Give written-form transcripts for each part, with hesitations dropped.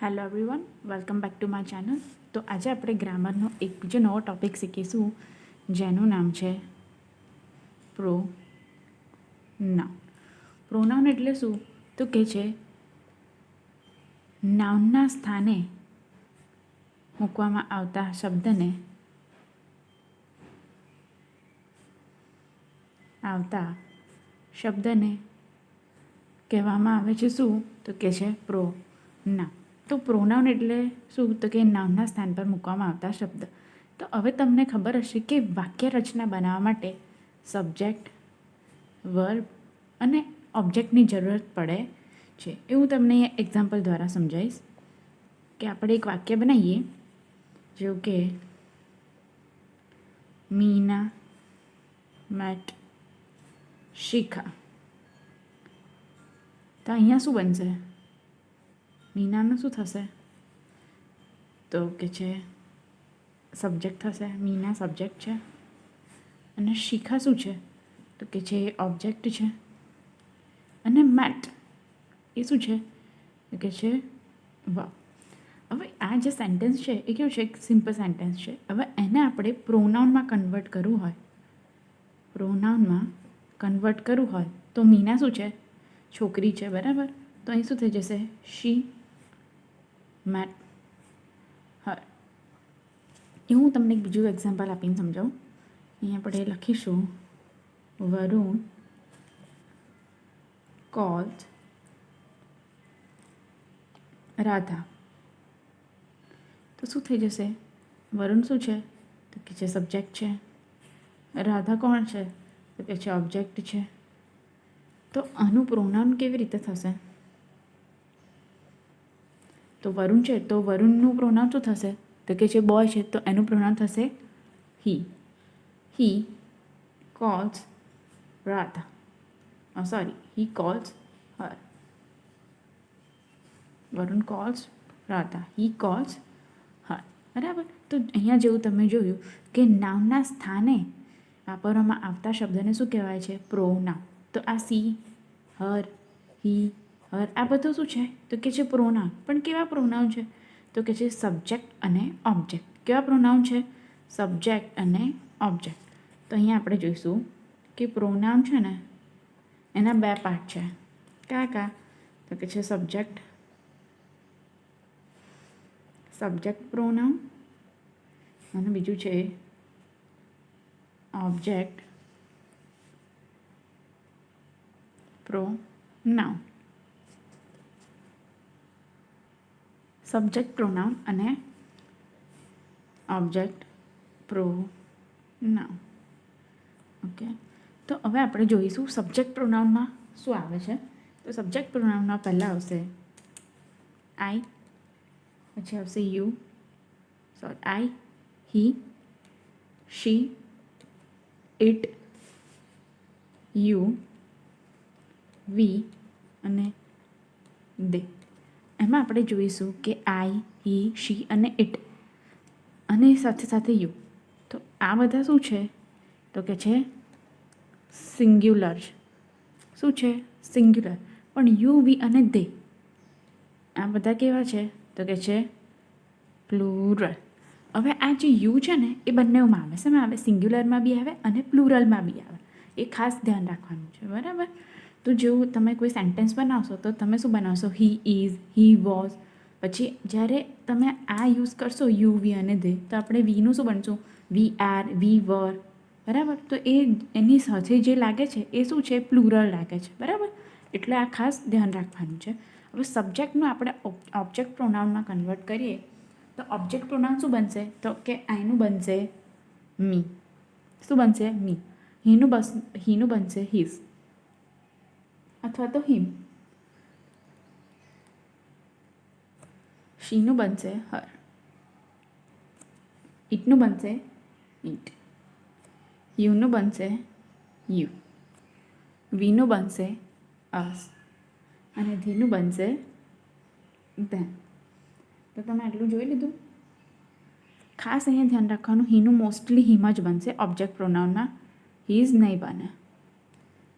Hello everyone, welcome back to my channel. તો આજે આપણે ગ્રામરનો એક બીજો નવો ટૉપિક શીખીશું, જેનું નામ છે પ્રોનાઉન. પ્રોનાઉન એટલે શું? તો કે છે નાઉનના સ્થાને મૂકવામાં આવતા શબ્દને કહેવામાં આવે છે શું? તો કે છે પ્રોનાઉન. તો પ્રોનાઉન એટલે શું? તો કે નાઉનના સ્થાન પર મૂકવામાં આવતા શબ્દ. તો હવે તમને ખબર હશે કે વાક્ય રચના બનાવવા માટે સબ્જેક્ટ, વર્બ અને ઓબ્જેક્ટની જરૂરત પડે છે. એ હું તમને એક્ઝામ્પલ દ્વારા સમજાવીશ કે આપણે એક વાક્ય બનાવીએ, જેવું કે મીના મેટ શિખા. તો અહીંયા શું બનશે? મીનાનું શું થશે? તો કે છે સબ્જેક્ટ થશે. મીના સબ્જેક્ટ છે અને શિખા શું છે? તો કે છે એ ઓબ્જેક્ટ છે. અને મેટ એ શું છે? તો કે છે વર્બ. હવે આ જે સેન્ટેન્સ છે એ કેવું છે? એક સિમ્પલ સેન્ટેન્સ છે. હવે એને આપણે પ્રોનાઉનમાં કન્વર્ટ કરવું હોય તો મીના શું છે? છોકરી છે, બરાબર? તો અહીં શું થઈ જશે? શી મેટ હર. એ હું તમને એક બીજું એક્ઝામ્પલ આપીને સમજાવું. અહીં આપણે લખીશું વરુણ કોલ્ડ રાધા. તો શું થઈ જશે? વરુણ શું છે? તો કે છે સબ્જેક્ટ છે. રાધા કોણ છે? તો કે છે ઓબ્જેક્ટ છે. તો આનું પ્રોનાઉન કેવી રીતે થશે? તો વરુણ છે તો વરુણનું પ્રોનાઉન શું થશે? તો કે છે બોય છે તો એનું પ્રોનાઉન થશે હી. હી કોલ્સ રાધા. હી કોલ્સ હર. વરુણ કોલ્સ રાધા. હી કોલ્સ હર. બરાબર? તો અહીંયા જેવું તમે જોયું કે નાઉનના સ્થાને વાપરવામાં આવતા શબ્દને શું કહેવાય છે? પ્રોનાઉન. તો આ સી, હર, હી, હર આ બધું શું છે? તો કે છે પ્રોનાઉન. પણ કેવા પ્રોનાઉન છે? તો કે છે સબ્જેક્ટ અને ઓબ્જેક્ટ. કેવા પ્રોનાઉન છે? સબ્જેક્ટ અને ઓબ્જેક્ટ. તો અહીંયા આપણે જોઈશું કે પ્રોનાઉન છે ને એના બે પાર્ટ છે. કયા? તો કે છે સબ્જેક્ટ પ્રોનાઉન અને બીજું છે ઓબ્જેક્ટ પ્રોનાઉન. સબ્જેક્ટ પ્રોનાઉન અને ઓબ્જેક્ટ પ્રોનાઉન. ઓકે, તો હવે આપણે જોઈશું સબ્જેક્ટ પ્રોનાઉનમાં શું આવે છે. તો સબ્જેક્ટ પ્રોનાઉનમાં પહેલાં આવશે આઈ, પછી આવશે આઈ, હી, શી, ઇટ, યુ, વી અને દે. એમાં આપણે જોઈશું કે આઈ, હી, શી અને ઇટ અને સાથે સાથે યુ. તો આ બધા શું છે? તો કે છે સિંગ્યુલર. શું છે? સિંગ્યુલર. પણ યુ, વી અને દે આ બધા કેવા છે? તો કે છે પ્લુરલ. હવે આ જે યુ છે ને એ બંનેમાં આવે. શેમાં આવે? સિંગ્યુલરમાં બી આવે અને પ્લુરલમાં બી આવે. એ ખાસ ધ્યાન રાખવાનું છે, બરાબર? તો જેવું તમે કોઈ સેન્ટેન્સ બનાવશો તો તમે શું બનાવશો? He is, he was. પછી જ્યારે તમે આ યુઝ કરશો યુ, વી અને દે, તો આપણે વીનું શું બનશું? વી આર, વી વર. બરાબર? તો એની સાથે જે લાગે છે એ શું છે? પ્લુરલ લાગે છે, બરાબર? એટલે આ ખાસ ધ્યાન રાખવાનું છે. હવે સબ્જેક્ટનું આપણે ઓબ્જેક્ટ પ્રોનાઉનમાં કન્વર્ટ કરીએ તો ઓબ્જેક્ટ પ્રોનાઉન શું બનશે? તો કે આઈનું બનશે મી. શું બનશે? મી. હીનું બનશે હિઝ અથવા તો હિમ. શીનું બનશે હર. ઇટનું બનશે ઇટ. યુનું બનશે યુ. વીનું બનશે અસ અને ધીનું બનશે ધેમ. તો તમે આટલું જોઈ લીધું. ખાસ અહીંયા ધ્યાન રાખવાનું, હીનું મોસ્ટલી હિમ જ બનશે ઓબ્જેક્ટ પ્રોનાઉનમાં. હીઝ નહીં બને.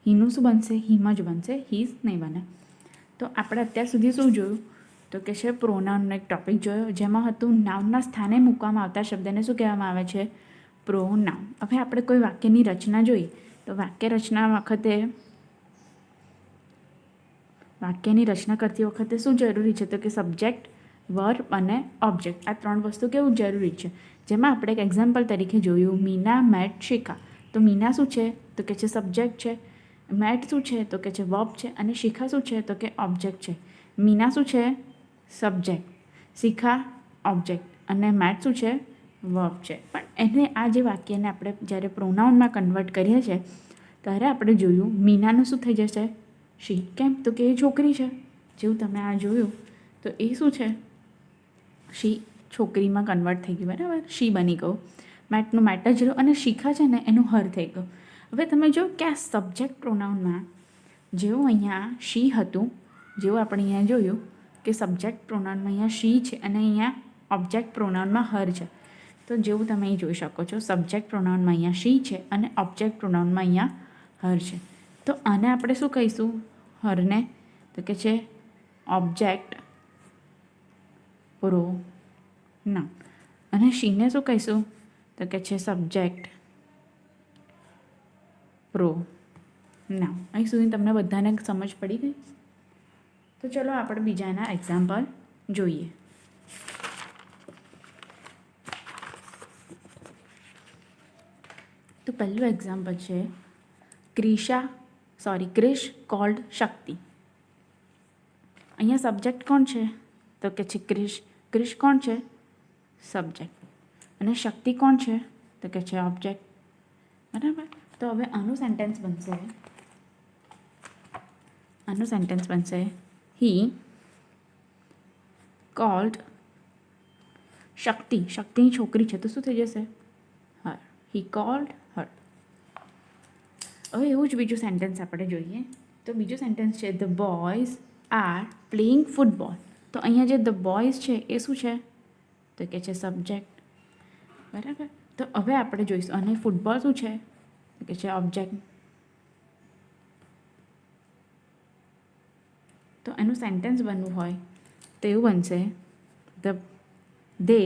હીનું શું બનશે? હિમ જ બનશે. હીઝ નહીં બને. તો આપણે અત્યાર સુધી શું જોયું તો કે છે પ્રોનાઉનનો એક ટોપિક જોયો, જેમાં હતું નાઉનના સ્થાને મૂકવામાં આવતા શબ્દને શું કહેવામાં આવે છે? પ્રોનાઉન. હવે આપણે કોઈ વાક્યની રચના જોઈએ તો વાક્યની રચના કરતી વખતે શું જરૂરી છે? તો કે સબ્જેક્ટ, વર્બ અને ઓબ્જેક્ટ, આ 3 વસ્તુ કેવું જરૂરી છે. જેમાં આપણે એક એક્ઝામ્પલ તરીકે જોયું, મીના મેટ શિખા. તો મીના શું છે? તો કે છે સબ્જેક્ટ છે. મેટ શું છે? તો કે છે વર્બ છે. અને શિખા શું છે? તો કે ઓબ્જેક્ટ છે. મીના શું છે? સબ્જેક્ટ. શિખા ઓબ્જેક્ટ. અને મેટ શું છે? વર્બ છે. પણ એને આ જે વાક્યને આપણે જ્યારે પ્રોનાઉનમાં કન્વર્ટ કરીએ છીએ ત્યારે આપણે જોયું મીનાનું શું થઈ જશે? શી. કેમ? તો કે એ છોકરી છે. જેવું તમે આ જોયું તો એ શું છે? શી છોકરીમાં કન્વર્ટ થઈ ગયું, બરાબર, શી બની ગયું. મેટનું મેટ જ રહ્યું અને શિખા છે ને એનું હર થઈ ગયું. હવે તમે જો કે આ સબ્જેક્ટ પ્રોનાઉનમાં જેવું અહીંયા શી હતું, જેવું આપણે અહીંયા જોયું કે સબ્જેક્ટ પ્રોનાઉનમાં અહીંયા શી છે અને અહીંયા ઓબ્જેક્ટ પ્રોનાઉનમાં હર છે. તો જેવું તમે અહીં જોઈ શકો છો, સબ્જેક્ટ પ્રોનાઉનમાં અહીંયા શી છે અને ઓબ્જેક્ટ પ્રોનાઉનમાં અહીંયા હર છે. તો આને આપણે શું કહીશું? હરને તો કે છે ઓબ્જેક્ટ પ્રોનાઉન. અને શીને શું કહીશું? તો કે છે સબ્જેક્ટ પ્રોનાઉન. અહીં સુધી તમને બધાને સમજ પડી ગઈ? તો ચલો આપણે બીજાના એક્ઝામ્પલ જોઈએ. તો પહેલું એક્ઝામ્પલ છે ક્રિશ કોલ્ડ શક્તિ. અહીંયા સબ્જેક્ટ કોણ છે? તો કે છે ક્રિશ. ક્રિશ કોણ છે? સબ્જેક્ટ. અને શક્તિ કોણ છે? તો કે છે ઓબ્જેક્ટ. બરાબર. તો હવે આનું સેન્ટેન્સ બનશે હી કોલ્ડ શક્તિ. શક્તિની છોકરી છે તો શું થઈ જશે? હર. હી કોલ્ડ હર. હવે એવું જ બીજું સેન્ટેન્સ આપણે જોઈએ. તો બીજું સેન્ટેન્સ છે the boys are playing football. તો અહીંયા જે ધ બોયઝ છે એ શું છે? તો કે છે સબ્જેક્ટ. બરાબર. તો હવે આપણે જોઈશું અને ફૂટબોલ શું છે? તો કે છે ઓબ્જેક્ટ. તો એનું સેન્ટેન્સ બનવું હોય તો એવું બનશે દે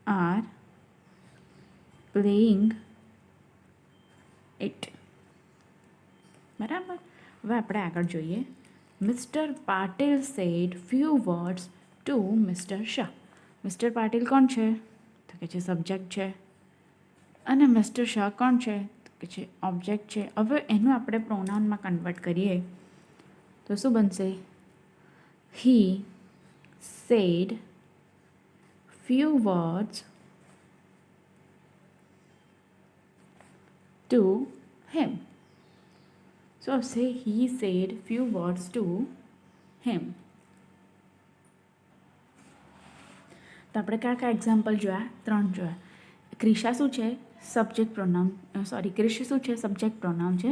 આર પ્લેઇંગ ઇટ. બરાબર. હવે આપણે આગળ જોઈએ. Mister Patil said few words to mister Shah. Mister Patil કોણ છે? તો કે છે સબ્જેક્ટ છે. અને મિસ્ટર શાહ કોણ છે? તો કે છે ઓબ્જેક્ટ છે. હવે એનું આપણે પ્રોનાઉનમાં કન્વર્ટ કરીએ તો શું બનશે? He said few words to him. So say he said few words to him. તો આપણે કયા એક્ઝામ્પલ જોયા? 3 જોયા. ક્રિશા શું છે? Subject pronoun. ક્રિશ શું છે? સબ્જેક્ટ પ્રોનાઉન છે.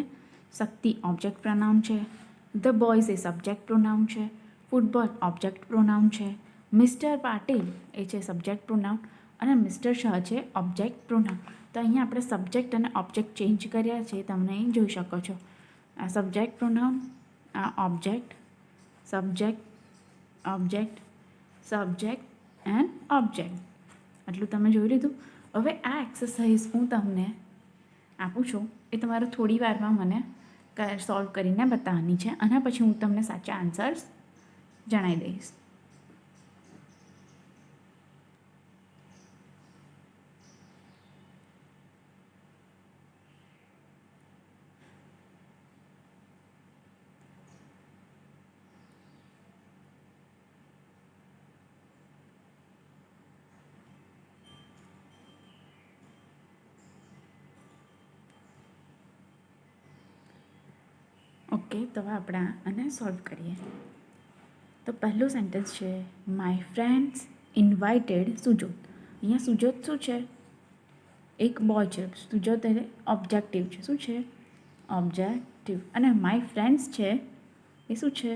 શક્તિ ઓબ્જેક્ટ પ્રોનાઉન છે. The boys A subject pronoun છે. ફૂટબોલ ઓબ્જેક્ટ પ્રોનાઉન છે. મિસ્ટર પાટીલ એ છે સબ્જેક્ટ પ્રોનાઉન અને મિસ્ટર શાહ છે ઓબ્જેક્ટ પ્રોનાઉન. તો અહીંયા આપણે સબ્જેક્ટ અને ઓબ્જેક્ટ ચેન્જ કર્યા છે, તમને અહીં જોઈ શકો છો. આ સબ્જેક્ટ પ્રોનાઉન, આ object, subject, object, subject and object. આટલું તમે જોઈ લીધું. હવે આ એક્સરસાઇઝ હું તમને આપું છું એ તમારે થોડી વારમાં મને સોલ્વ કરીને બતાવવાની છે. અને પછી હું તમને સાચા આન્સર્સ જણાવી દઈશ. ઓકે, તો હવે આપણે આને સોલ્વ કરીએ. તો પહેલું સેન્ટેન્સ છે માય ફ્રેન્ડ્સ ઇન્વાઇટેડ સુજોત. અહીંયા સુજોત શું છે? એક બોય છે. સુજોત એટલે ઓબ્જેક્ટિવ છે. શું છે? ઓબ્જેક્ટિવ. અને માય ફ્રેન્ડ્સ છે એ શું છે?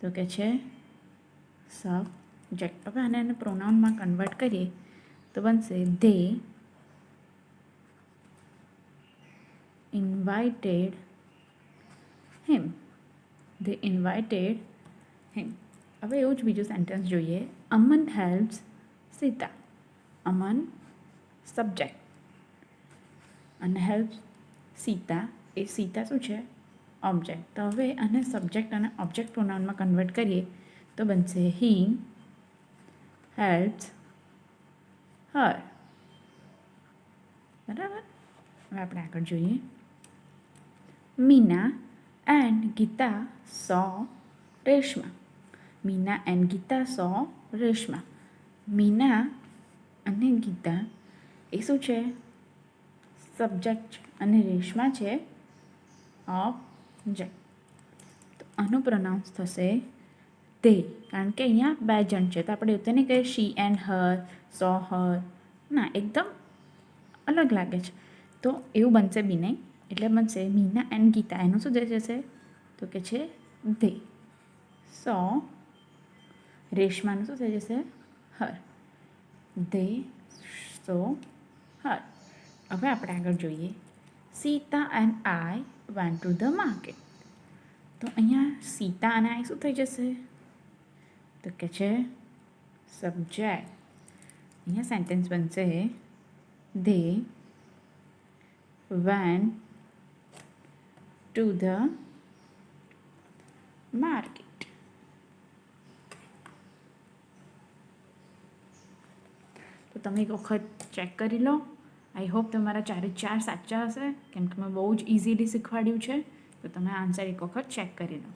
તો કે છે સબ્જેક્ટ. હવે આને પ્રોનાઉનમાં કન્વર્ટ કરીએ તો બનશે they invited him. They invited હિમ. હવે એવું જ બીજું સેન્ટેન્સ જોઈએ. અમન હેલ્પ્સ સીતા. અમન સબ્જેક્ટ અને હેલ્પ સીતા, એ સીતા શું છે? ઓબ્જેક્ટ. તો હવે આને સબ્જેક્ટ અને ઓબ્જેક્ટ પ્રોનાઉનમાં કન્વર્ટ કરીએ તો બનશે હી હેલ્પ્સ હર. બરાબર. હવે આપણે આગળ જોઈએ. Meena and Geeta saw Reshma. Meena and Geeta saw Reshma. Meena અને ગીતા એ શું છે? સબ્જેક્ટ અને રેશમા છે ઓબ્જેક્ટ. તો આનું પ્રોનાઉન્સ થશે તે, કારણ કે અહીંયા 2 જણ છે તો આપણે એવું તો નહીં કહીએ શી એન્ડ હર, સો હર. ના, એકદમ અલગ લાગે છે. તો એવું બનશે બી નહીં. એટલે બનશે મીના એન્ડ ગીતા. એનું શું જશે? તો કે છે ધે. સો રેશમાનું શું થઈ જશે? હર. ધે સો હર. હવે આપણે આગળ જોઈએ. Sita and I went to the market. તો અહીંયા સીતા અને આઈ શું થઈ જશે? તો કે છે સબ્જેક્ટ. અહીંયા સેન્ટેન્સ બનશે they went to the market. તો તમે એક વખત ચેક કરી લો. આઈ હોપ તમારા 4 સાચા હશે, કેમ કે મેં બહુ જ ઇઝીલી શીખવાડ્યું છે. તો તમે આન્સર એક વખત ચેક કરી લો.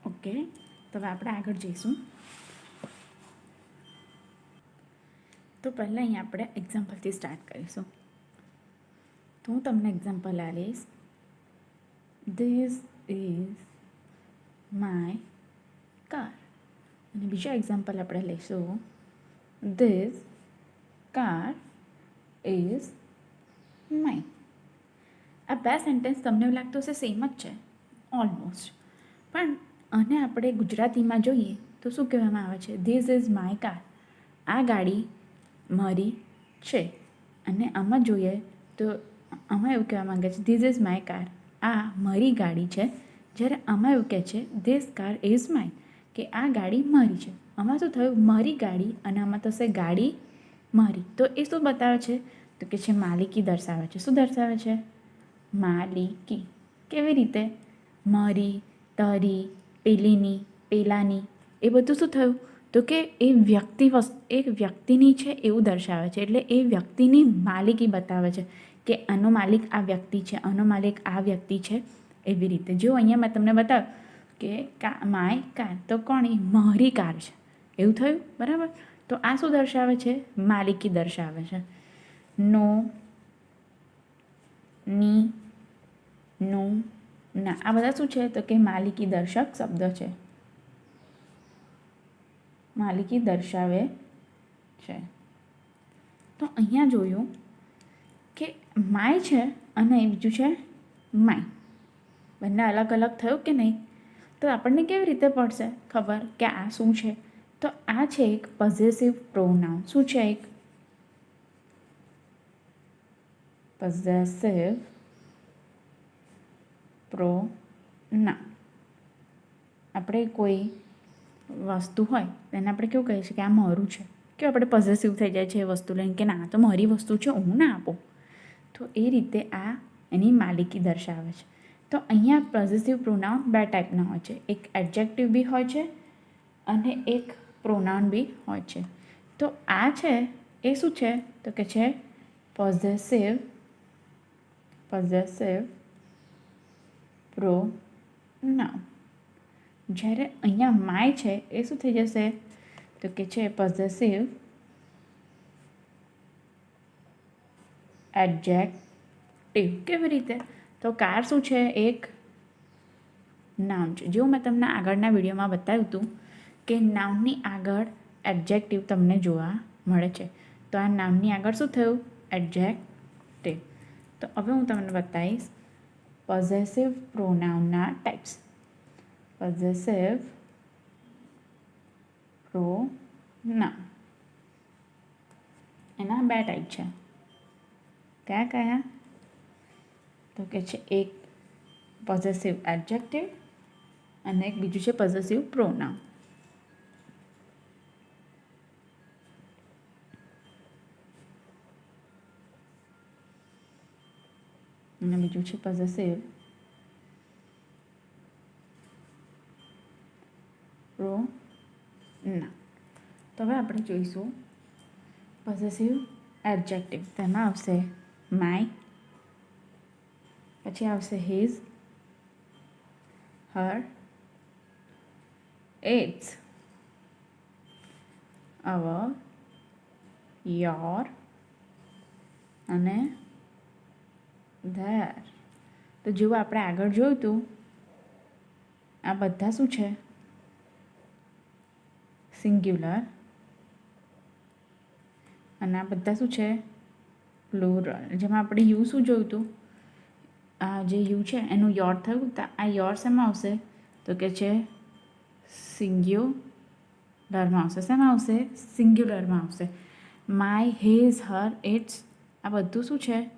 ઓકે, તો હવે આપણે આગળ જઈશું. તો પહેલાં અહીંયા આપણે એક્ઝામ્પલથી સ્ટાર્ટ કરીશું. તો હું તમને એક્ઝામ્પલ આલીશ. This is my car. અને બીજા એક્ઝામ્પલ આપણે લઈશું. This car is mine. આ 2 સેન્ટેન્સ તમને એવું લાગતું હશે સેમ જ છે ઓલમોસ્ટ, પણ આને આપણે ગુજરાતીમાં જોઈએ તો શું કહેવામાં આવે છે? This is my car. આ ગાડી મારી છે. અને આમાં જોઈએ તો આમાં એવું કહેવા માંગે છે ધીસ ઇઝ માય કાર. આ મારી ગાડી છે. જ્યારે આમાં એવું કહે છે ધીસ કાર ઇઝ માઇન, કે આ ગાડી મારી છે. આમાં શું થયું? મારી ગાડી, અને આમાં થશે ગાડી મારી. તો એ શું બતાવે છે? તો કે છે માલિકી દર્શાવે છે. શું દર્શાવે છે? માલિકી. કેવી રીતે? મારી, તારી, પેલીની, પેલાની, એ બધું શું થયું? તો કે એ વ્યક્તિની છે એવું દર્શાવે છે. એટલે એ વ્યક્તિની માલિકી બતાવે છે કે આનો માલિક આ વ્યક્તિ છે, આનો માલિક આ વ્યક્તિ છે. એવી રીતે જો અહીંયા મેં તમને બતાવ્યું કે માય કાર, તો કોણ? મારી કાર છે. એવું થયું, બરાબર? તો આ શું દર્શાવે છે? માલિકી દર્શાવે છે. નો, ની, નું, ના, આ બધા શું છે? તો કે માલિકી દર્શક શબ્દ છે. માલિકી દર્શાવે છે. તો અહીંયા જોયું કે માય છે અને બીજું છે માય. બંને અલગ અલગ થયું કે નહીં? તો આપણને કેવી રીતે પડશે ખબર કે આ શું છે? તો આ છે એક પોઝેસિવ પ્રોનાઉન. શું છે? એક પોઝેસિવ પ્રોનાઉન. આપણે કોઈ વસ્તુ હોય તેને આપણે કેવું કહીએ છીએ કે આ મારું છે, કે આપણે પોઝેસિવ થઈ જાય છે એ વસ્તુ લઈને કે ના, તો મારી વસ્તુ છે, હું ના આપું. તો એ રીતે આ એની માલિકી દર્શાવે છે. તો અહીંયા પોઝેસિવ પ્રોનાઉન 2 ટાઈપના હોય છે. એક એડજેક્ટિવ બી હોય છે અને એક પ્રોનાઉન બી હોય છે. તો આ છે એ શું છે? તો કે છે પોઝેસિવ પ્રોનાઉન. જ્યારે અહીંયા માય છે એ શું થઈ જશે? તો કે છે પોઝેસિવ એડજેક્ટિવ. કેવી રીતે? તો કાર શું છે? એક નાઉન છે. જેવું મેં તમને આગળના વિડીયોમાં બતાવ્યું હતું કે નાઉનની આગળ એડજેક્ટિવ તમને જોવા મળે છે. તો આ નાઉનની આગળ શું થયું? એડજેક્ટિવ. તો હવે હું તમને બતાવીશ પોઝેસિવ પ્રોનાઉનના ટાઈપ્સ. Possessive pronoun. એના બે ટાઈપ છે. કયા કયા? તો કે છે એક પોઝેસિવ એડજેક્ટિવ અને એક બીજું છે પોઝેસિવ પ્રોનાઉન. અને બીજું છે પોઝેસિવ પ્રોનાઉન. તો હવે આપણે જોઈશું પોઝેસિવ એડજેક્ટિવ. તેમાં આવશે માય, પછી આવશે his, her, its, our, your અને ધેર. તો જેવું આપણે આગળ જોયું હતું, આ બધા શું છે? સિંગ્યુલર. અને આ બધા શું છે? પ્લુરલ. જેમાં આપણે યુ શું જોયું હતું? આ જે યુ છે એનું યોર થયું, તો આ યોર શેમાં આવશે? તો કે છે સિંગ્યુલરમાં આવશે. શેમાં આવશે? સિંગ્યુલરમાં આવશે. માય, હિઝ, હર, ઇટ્સ આ બધું શું છે?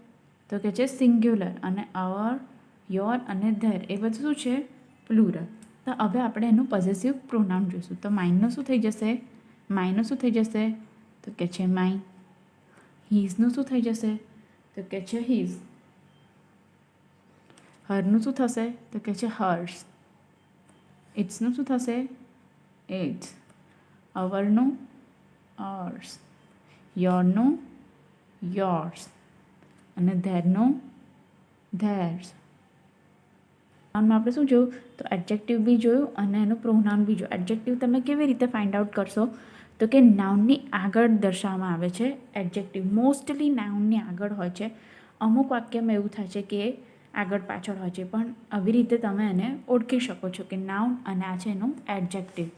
તો કે છે સિંગ્યુલર. અને અવર, યોર અને ધેર એ બધું શું છે? પ્લુરલ. તો હવે આપણે એનું પોઝેસિવ પ્રોનાઉન જોઈશું. તો માઇનનું શું થઈ જશે? માયનું શું થઈ જશે? તો કે છે માઇન. હિઝનું શું થઈ જશે? તો કે છે હિઝ. હરનું શું થશે? તો કે છે હર્સ. ઇટ્સનું શું થશે? ઇટ્સ. અવરનું અર્સ. યોરનું યોર્સ. અને ધેરનું ધેર્સ. પ્રોનાઉનમાં આપણે શું જોયું? તો એડજેક્ટિવ બી જોયું અને એનું પ્રોનાઉન બી જોયું. એડજેક્ટિવ તમે કેવી રીતે ફાઇન્ડ આઉટ કરશો? તો કે નાઉનની આગળ દર્શાવવામાં આવે છે એડજેક્ટિવ. મોસ્ટલી નાઉનની આગળ હોય છે. અમુક વાક્યમાં એવું થાય છે કે આગળ પાછળ હોય છે, પણ આવી રીતે તમે એને ઓળખી શકો છો કે નાઉન અને આ છે એનું એડજેક્ટિવ.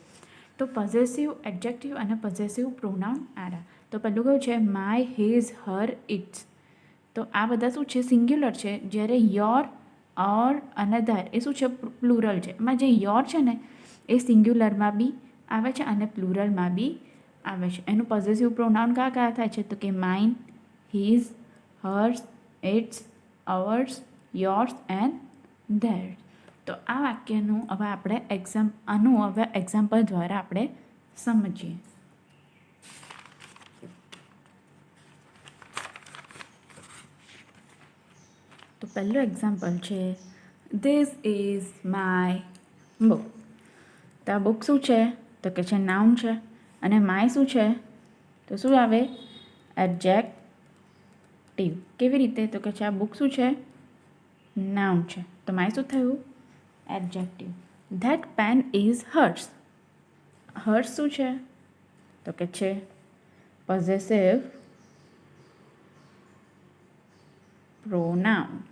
તો પોઝેસિવ એડજેક્ટિવ અને પોઝેસિવ પ્રોનાઉન આરા. તો પહેલું કયું છે? My, his, her, its. તો આ બધા શું છે? સિંગ્યુલર છે. જ્યારે યોર, ઓર અને ધેર એ શું છે? પ્લુરલ છે. એમાં જે યોર છે ને એ સિંગ્યુલરમાં બી આવે છે અને પ્લુરલમાં બી આવે છે. એનું પોઝેસિવ પ્રોનાઉન કયા કયા થાય છે? તો કે mine, his, hers, its, ours, yours and their. તો આ વાક્યનું હવે આપણે આનું હવે એક્ઝામ્પલ દ્વારા આપણે સમજીએ. તો પહેલું એક્ઝામ્પલ છે ધીસ ઇઝ માય બુક. તો આ બુક શું છે? તો કે છે નાઉન છે. અને માય શું છે? તો શું આવે? એડજેક્ટિવ. કેવી રીતે? તો કે છે આ બુક શું છે? નાઉન છે. તો માય શું થયું? Adjective. That pen is hers. Hers શું છે? તો કે છે પોઝેસિવ પ્રોનાઉન.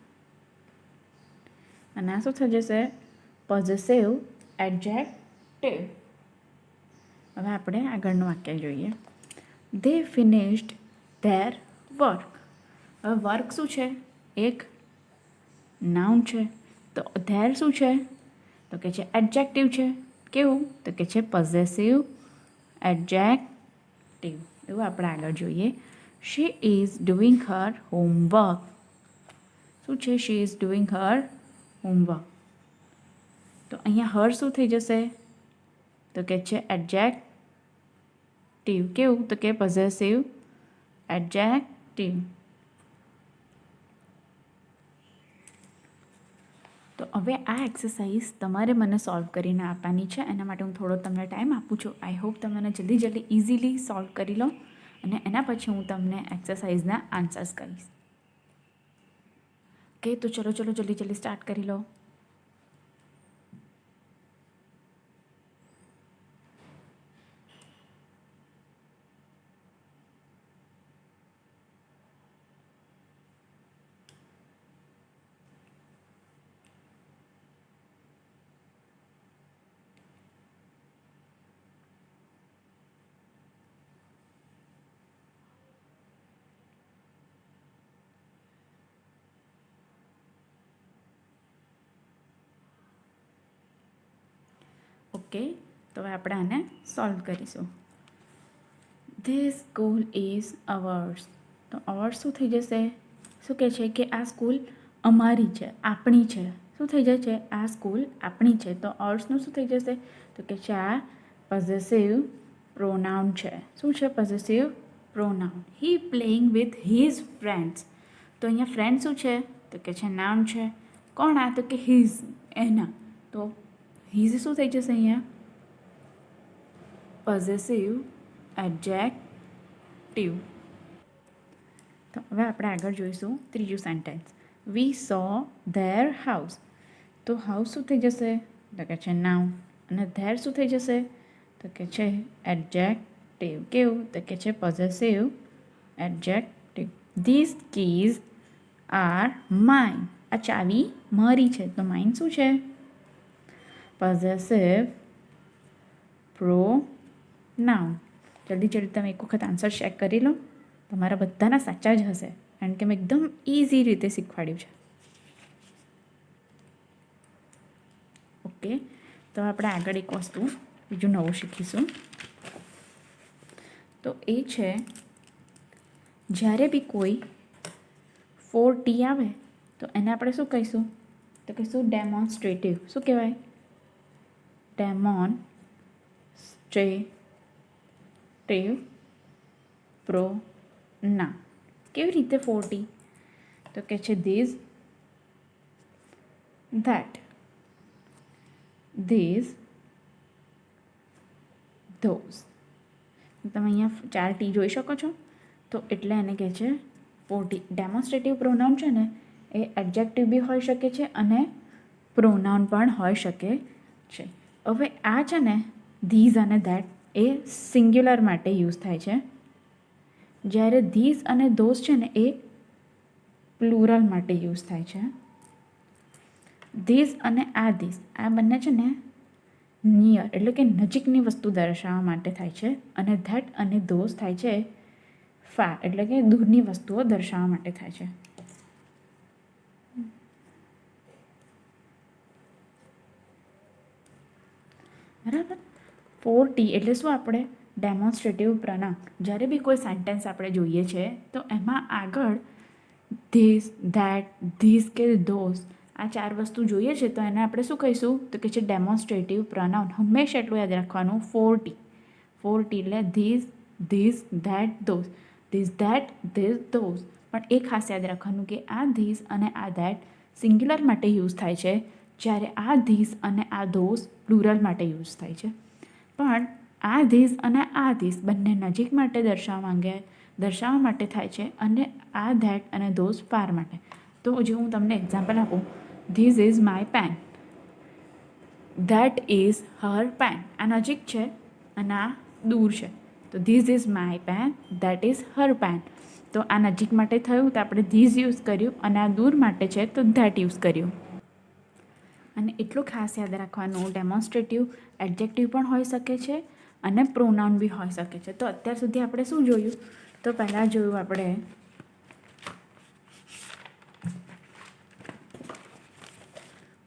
અને આ શું થઈ જશે? Possessive adjective. હવે આપણે આગળનું વાક્ય જોઈએ. They finished their work. હવે વર્ક શું છે? એક નાઉન છે. તો ધેર શું છે? તો કે છે એડજેક્ટિવ છે. કેવું? તો કે છે પોઝેસિવ એડજેક્ટિવ. એવું આપણે આગળ જોઈએ. She is doing her homework. શું છે? She is doing her homework. તો અહીંયા હર શું થઈ જશે? તો કે છે એડજેક્ટિવ. કેવું? તો કે પોઝેસિવ એડજેક્ટિવ. તો હવે આ એક્સરસાઇઝ તમારે મને સોલ્વ કરીને આપવાની છે. એના માટે હું થોડો તમને ટાઈમ આપું છું. આઈ હોપ તમે મને જલ્દી ઇઝીલી સોલ્વ કરી લો અને એના પછી હું તમને એક્સરસાઇઝના આન્સર્સ કહીશ. ઓકે, તો ચલો જલ્દી સ્ટાર્ટ કરી લો. ઓકે, તો હવે આપણે આને સોલ્વ કરીશું. This school is hours. તો અવર્સ શું થઈ જશે? શું કહે છે કે આ સ્કૂલ અમારી છે, આપણી છે. શું થઈ જાય છે? આ સ્કૂલ આપણી છે. તો અવર્સનું શું થઈ જશે? તો કે છે આ પોઝેસિવ પ્રોનાઉન છે. શું છે possessive pronoun? He playing with his friends. તો અહીંયા ફ્રેન્ડ શું છે? તો કે છે નાઉન છે. કોણ આ? તો કે હિઝ, એના. તો હિઝ શું થઈ જશે અહીંયા? Possessive adjective. તો હવે આપણે આગળ જોઈશું ત્રીજું sentence. We saw their house. તો હાઉસ શું થઈ જશે? તો કે છે નાઉન. અને ધેર શું થઈ જશે? તો કે છે એડજેક્ટિવ. કેવું? તો કે છે possessive adjective. This keys are mine. આ ચાવી મારી છે. તો માઇન શું છે? Possessive pronoun. જલ્દી જલ્દી તમે એક વખત આન્સર ચેક કરી લો. તમારા બધાના સાચા જ હશે, કારણ કે મેં એકદમ ઇઝી રીતે શીખવાડ્યું છે. ઓકે, તો આપણે આગળ એક વસ્તુ બીજું નવું શીખીશું. તો એ છે, જ્યારે બી કોઈ 4T આવે તો એને આપણે શું કહીશું? તો કહીશું ડેમોન્સ્ટ્રેટિવ. શું કહેવાય? ડેમોન્સ્ટ્રેટિવ પ્રોનાઉન. કેવી રીતે 4T? તો કે છે ધીઝ, ધેટ, ધીઝ, ધોઝ. તમે અહીંયા 4T જોઈ શકો છો. તો એટલે એને કહે છે 4T. ડેમોન્સ્ટ્રેટિવ પ્રોનાઉન છે ને, એ એડજેક્ટિવ બી હોઈ શકે છે અને પ્રોનાઉન પણ હોઈ શકે છે. હવે આ છે ને ધીઝ અને ધેટ એ સિંગ્યુલર માટે યુઝ થાય છે, જ્યારે ધીઝ અને ધોઝ છે ને એ પ્લુરલ માટે યુઝ થાય છે. ધીઝ અને આ ધીઝ, આ બંને છે ને નિયર એટલે કે નજીકની વસ્તુ દર્શાવવા માટે થાય છે, અને ધેટ અને ધોઝ થાય છે ફાર એટલે કે દૂરની વસ્તુઓ દર્શાવવા માટે થાય છે. બરાબર. 4T એટલે શું? આપણે ડેમોન્સ્ટ્રેટિવ પ્રોનાઉન. જ્યારે બી કોઈ સેન્ટેન્સ આપણે જોઈએ છે તો એમાં આગળ ધીસ, ધેટ, ધીસ કે ધોઝ, આ 4 વસ્તુ જોઈએ છે તો એને આપણે શું કહીશું? તો કે છે ડેમોન્સ્ટ્રેટિવ પ્રોનાઉન. હંમેશા એટલું યાદ રાખવાનું 4T. 4T એટલે this, this, that, those. This, that, this, those. પણ એ ખાસ યાદ રાખવાનું કે આ ધીસ અને આ ધેટ સિંગ્યુલર માટે યુઝ થાય છે, જ્યારે આ ધીસ અને આ ધોઝ પ્લુરલ માટે યુઝ થાય છે. પણ આ ધીસ અને આ ધીસ બંને નજીક માટે દર્શાવવા માટે થાય છે, અને આ ધેટ અને ધોઝ ફાર માટે. તો જે હું તમને એક્ઝામ્પલ આપું, this is my pen, that is her pen. આ નજીક છે અને આ દૂર છે. તો this is my pen, that is her pen. તો આ નજીક માટે થયું તો આપણે ધીસ યુઝ કર્યું, અને આ દૂર માટે છે તો ધેટ યુઝ કર્યું. અને એટલું ખાસ યાદ રાખવાનું, ડેમોન્સ્ટ્રેટિવ એડજેક્ટિવ પણ હોઈ શકે છે અને પ્રોનાઉન બી હોઈ શકે છે. તો અત્યાર સુધી આપણે શું જોયું? તો પહેલાં જોયું આપણે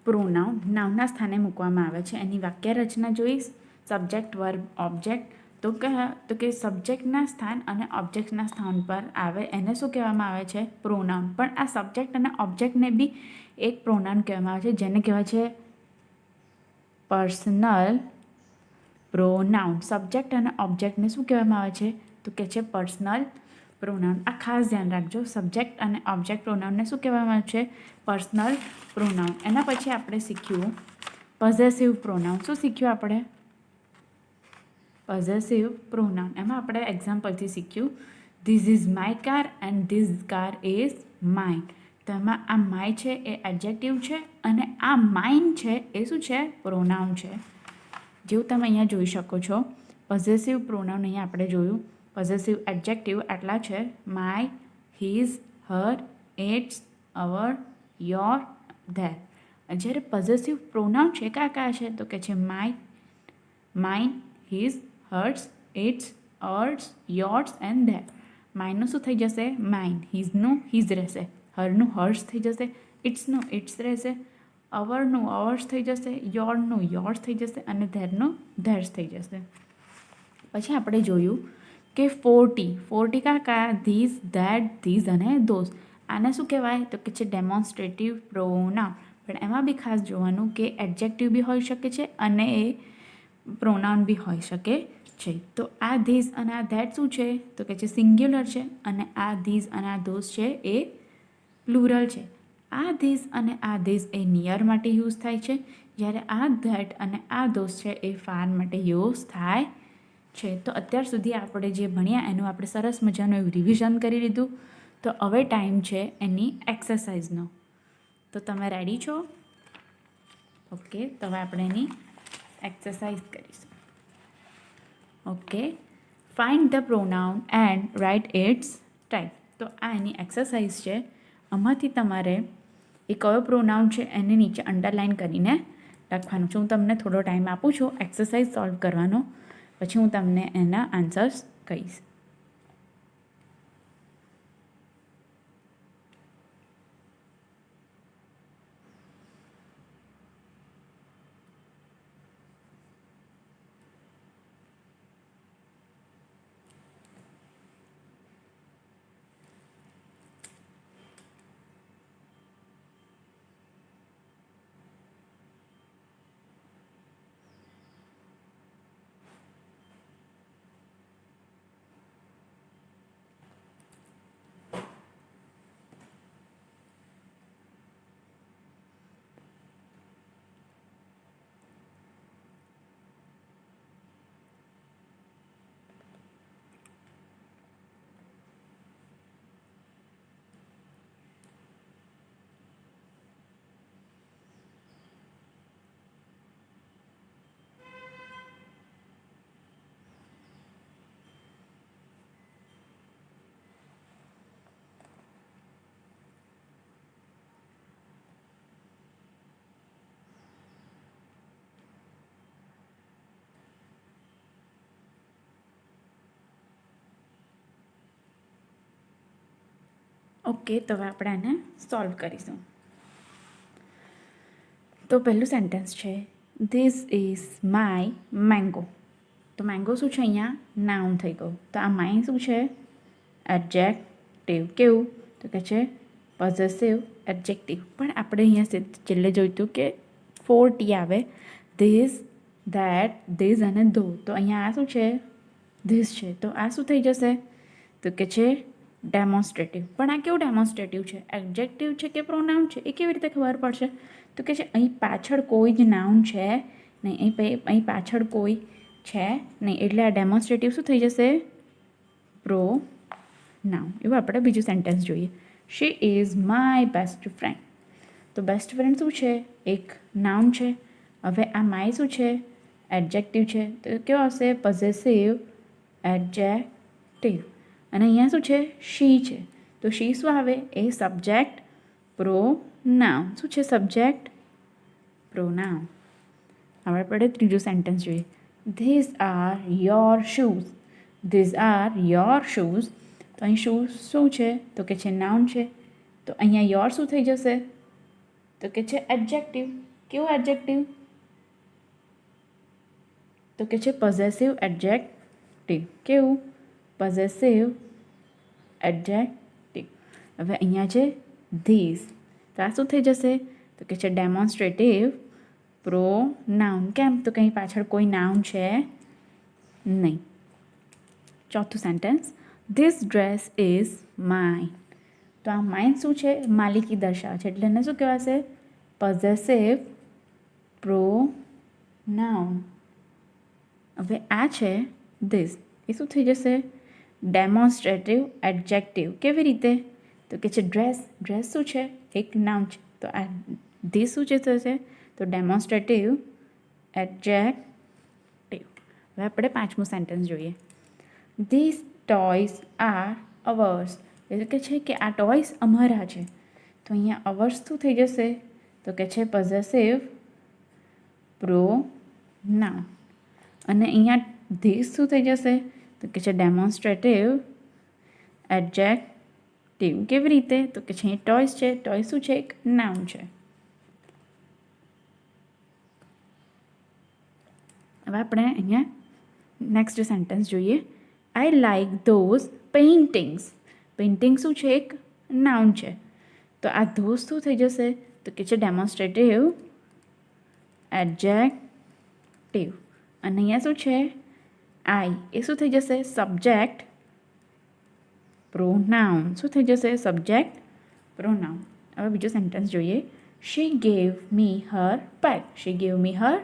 પ્રોનાઉન નાઉનના સ્થાને મૂકવામાં આવે છે. એની વાક્ય રચના જોઈ, સબ્જેક્ટ, વર્બ, ઓબ્જેક્ટ. તો કે સબ્જેક્ટના સ્થાન અને ઓબ્જેક્ટના સ્થાન પર આવે એને શું કહેવામાં આવે છે? પ્રોનાઉન. પણ આ સબ્જેક્ટ અને ઓબ્જેક્ટને બી એક પ્રોનાઉન કહેવામાં આવે છે, જેને કહેવાય છે પર્સનલ પ્રોનાઉન. સબ્જેક્ટ અને ઓબ્જેક્ટને શું કહેવામાં આવે છે? તો કે છે પર્સનલ પ્રોનાઉન. આ ખાસ ધ્યાન રાખજો, સબ્જેક્ટ અને ઓબ્જેક્ટ પ્રોનાઉનને શું કહેવામાં આવે છે? Personal pronoun. એના પછી આપણે શીખ્યું પોઝેસિવ પ્રોનાઉન. શું શીખ્યું આપણે? Possessive pronoun. એમાં આપણે એક્ઝામ્પલથી શીખ્યું this is my car and this car is mine. તો એમાં આ માય છે એ એડજેક્ટિવ છે, અને આ માઇન છે એ શું છે? પ્રોનાઉન છે. જેવું તમે અહીંયા જોઈ શકો છો, પોઝેસિવ પ્રોનાઉન અહીંયા આપણે જોયું. પોઝેસિવ એડજેક્ટિવ આટલા છે: my, his, her, its, our, your, their. જ્યારે પોઝેસિવ પ્રોનાઉન છે કયા છે? તો કે છે my, mine, his, hers, its, ours, yours and their. માઇનનું શું થઈ જશે? માઇન. હિઝનું હિઝ રહેશે. હરનું હર્સ થઈ જશે. ઇટ્સનું ઇટ્સ રહેશે. અવરનું અવર્સ થઈ જશે. યોરનું યોર્સ થઈ જશે. અને ધેરનું ધેર્સ થઈ જશે. પછી આપણે જોયું કે 40 કયા ધીસ ધેટ ધીઝ અને ધોઝ. આને શું કહેવાય તો કે છે ડેમોન્સ્ટ્રેટિવ પ્રોનાઉન. પણ એમાં બી ખાસ જોવાનું કે એડજેક્ટિવ બી હોઈ શકે છે અને એ પ્રોનાઉન બી હોઈ શકે છે. તો આ ધીઝ અને આ ધેટ શું છે તો કે છે સિંગ્યુલર છે અને આ ધીઝ અને આ ધોઝ છે એ પ્લુરલ છે. આ ધીઝ અને આ ધીઝ એ નિયર માટે યુઝ થાય છે, જ્યારે આ ધેટ અને આ ધોઝ છે એ ફાર માટે યુઝ થાય છે. તો અત્યાર સુધી આપણે જે ભણ્યા એનું આપણે સરસ મજાનું એવું રિવિઝન કરી લીધું. તો હવે ટાઈમ છે એની એક્સરસાઇઝનો. તો તમે રેડી છો? ઓકે, તો હવે આપણે એની એક્સરસાઇઝ કરીશું. Okay, find the pronoun and write its type. તો આ એની એક્સરસાઇઝ છે. આમાંથી તમારે એ કયો પ્રોનાઉન છે એને નીચે અંડરલાઇન કરીને લખવાનું છે. હું તમને થોડો ટાઈમ આપું છું એક્સરસાઇઝ સોલ્વ કરવાનો, પછી હું તમને એના આન્સર્સ કહીશ. ઓકે, તો હવે આપણે આને સોલ્વ કરીશું. તો પહેલું સેન્ટેન્સ છે ધીસ ઇઝ માય મેંગો. તો મેંગો શું છે અહીંયા નાઉન થઈ ગયું. તો આ માય શું છે એડજેક્ટિવ. કેવું તો કે છે પોઝેસિવ એડજેક્ટિવ. પણ આપણે અહીંયા છેલ્લે જોયું હતું કે 4T આવે ધીસ ધેટ ધીઝ અને ધો. તો અહીંયા આ શું છે ધીસ છે, તો આ શું થઈ જશે તો કે છે ડેમોન્સ્ટ્રેટિવ. પણ આ કેવું ડેમોન્સ્ટ્રેટિવ છે, એડજેક્ટિવ છે કે પ્રોનાઉન છે એ કેવી રીતે ખબર પડશે તો કે છે અહીં પાછળ કોઈ જ નાઉન છે નહીં, અહીં પાછળ કોઈ છે નહીં, એટલે આ ડેમોન્સ્ટ્રેટિવ શું થઈ જશે પ્રોનાઉન. એવું આપણે બીજું સેન્ટેન્સ જોઈએ. She is my best friend. તો બેસ્ટ ફ્રેન્ડ શું છે એક નાઉન છે. હવે આ માય શું છે એડજેક્ટિવ છે, તો કેવો આવશે પોઝેસિવ એડજેક્ટિવ. અને અહીંયા શું છે શી છે, તો શી શું આવે એ સબ્જેક્ટ પ્રોનાઉન. શું છે સબ્જેક્ટ પ્રોનાઉન. હવે આપણે ત્રીજું સેન્ટેન્સ જોઈએ. These are your shoes. These are your shoes. તો અહીં શૂઝ શું છે તો કે છે નાઉન છે, તો અહીંયા યોર શું થઈ જશે તો કે છે એડજેક્ટિવ. કેવું એડજેક્ટિવ તો કે છે પોઝેસિવ એડજેક્ટિવ. કેવું પોઝેસિવ એડજેક્ટિવ. હવે અહીંયા છે ધીઝ, તો આ શું થઈ જશે તો કે છે ડેમોન્સ્ટ્રેટિવ પ્રોનાઉન. કેમ તો કંઈ પાછળ કોઈ નાઉન છે નહીં. ચોથું sentence this dress is mine. તો આ માઇન શું છે માલિકી દર્શાવે છે, એટલે એને શું કહેવાશે પોઝેસિવ પ્રોનાઉન. હવે આ છે ધીસ, એ શું થઈ જશે ડેમોન્સ્ટ્રેટિવ એડજેક્ટિવ. કેવી રીતે તો કે છે ડ્રેસ. ડ્રેસ શું છે એક નાઉન છે, તો આ ધીસ શું છે થશે તો ડેમોન્સ્ટ્રેટિવ એડજેક્ટિવ. હવે આપણે પાંચમું સેન્ટેન્સ જોઈએ. This toys are ours. એટલે કે છે કે આ ટોયસ અમારા છે, તો અહીંયા અવર્સ શું થઈ જશે તો કે છે પોઝેસિવ પ્રોનાઉન. અને અહીંયા ધીસ શું થઈ જશે તો કે છે ડેમોન્સ્ટ્રેટિવ એડજેક્ટિવ. કેવી રીતે તો કે છે ટોયસ છે, ટોયસ શું છે એક નાઉન છે. હવે આપણે અહીંયા નેક્સ્ટ સેન્ટેન્સ જોઈએ. I like those paintings. Painting શું છે? એક નાઉન છે. તો આ ધોઝ શું થઈ જશે? તો કે છે ડેમોન્સ્ટ્રેટિવ એડજેક્ટિવ. અને અહીંયા શું છે? આઈ એ શું થઈ જશે? Subject pronoun. શું થઈ જશે? Subject pronoun. હવે બીજો સેન્ટેન્સ જોઈએ. શી ગેવ મી હર બેગ. શી ગેવ મી હર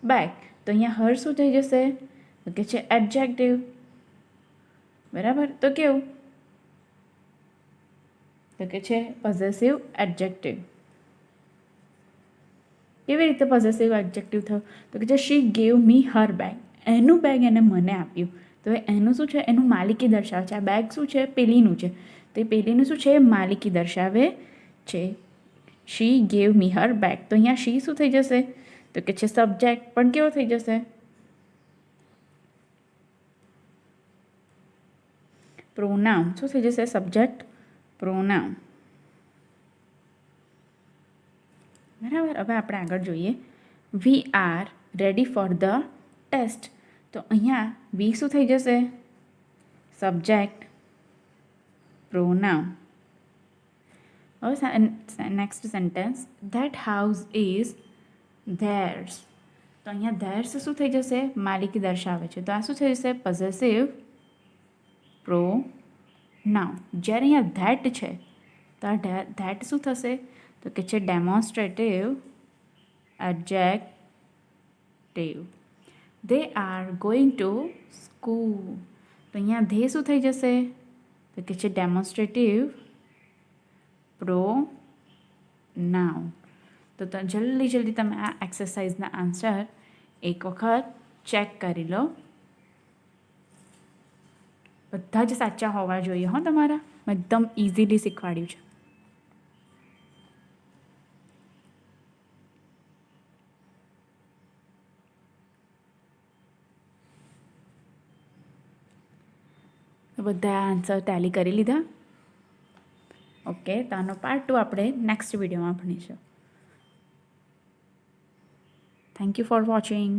બેગ. તો અહીંયા હર શું થઈ જશે? તો કે છે એડજેક્ટિવ. બરાબર. તો કેવું? તો કે છે પોઝેસિવ એડજેક્ટિવ. કેવી રીતે પોઝેસિવ એડજેક્ટિવ થયું? તો કે છે શી ગેવ મી હર બેગ. એનું બેગ એને મને આપ્યું. તો એનું શું છે? એનું માલિકી દર્શાવે છે. આ બેગ શું છે? પેલીનું છે. તો એ પેલીનું શું છે? માલિકી દર્શાવે છે. શી ગેવ મી હર બેગ. તો અહીંયા શી શું થઈ જશે? તો કે છે સબ્જેક્ટ. પણ કેવો થઈ જશે? પ્રોનાઉન. શું થઈ જશે? Subject pronoun. બરાબર. હવે આપણે આગળ જોઈએ. We are ready for the test. તો અહીંયા વી શું થઈ જશે? Subject pronoun. હવે next sentence. That house is theirs. તો અહીંયા ધેર્સ શું થઈ જશે? માલિકી દર્શાવે છે. તો આ શું થઈ જશે? Possessive pronoun. જ્યારે અહીંયા ધેટ છે તો આ ધેટ શું થશે? તો કે છે demonstrative adjective. They are going to school. તો અહીંયા ધે શું થઈ જશે? તો કે છે ડેમોન્સ્ટ્રેટિવ પ્રોનાઉન. તો જલ્દી તમે આ એક્સરસાઇઝના આન્સર એક વખત ચેક કરી લો. બધા જ સાચા હોવા જોઈએ હો તમારા. મેં એકદમ ઇઝીલી શીખવાડ્યું છે. બધા આન્સર ટેલી કરી લીધા? ઓકે. તો આનો પાર્ટ 2 આપણે નેક્સ્ટ વિડીયોમાં ભણીશું. Thank you for watching.